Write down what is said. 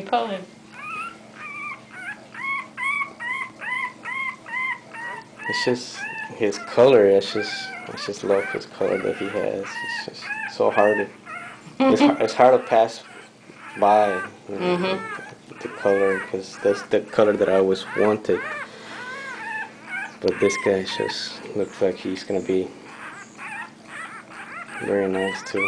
we pulling? It's just his color. I just love his color that he has. It's just so hard. It's hard to pass by, you know, the color, because that's the color that I always wanted. But this guy just looks like he's gonna be very nice too.